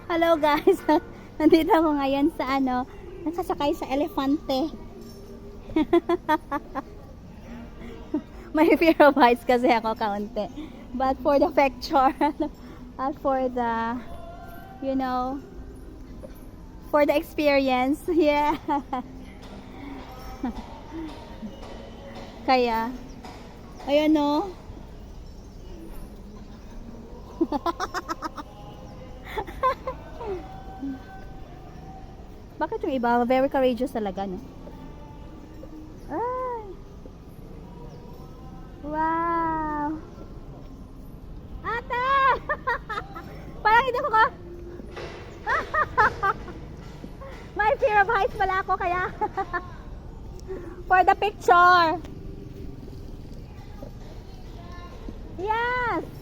Hello guys. Nandito ako ngayon sa nakasakay sa elefante. May fear of heights kasi ako kaunti. But for the picture, at for the, for the experience, yeah. Kaya, ayan o. Bakit yung iba? Very courageous talaga, no? Ay! Wow! Ate! Parang hindi ko ka... May fear of heights pala ako, kaya... For the picture! Yes!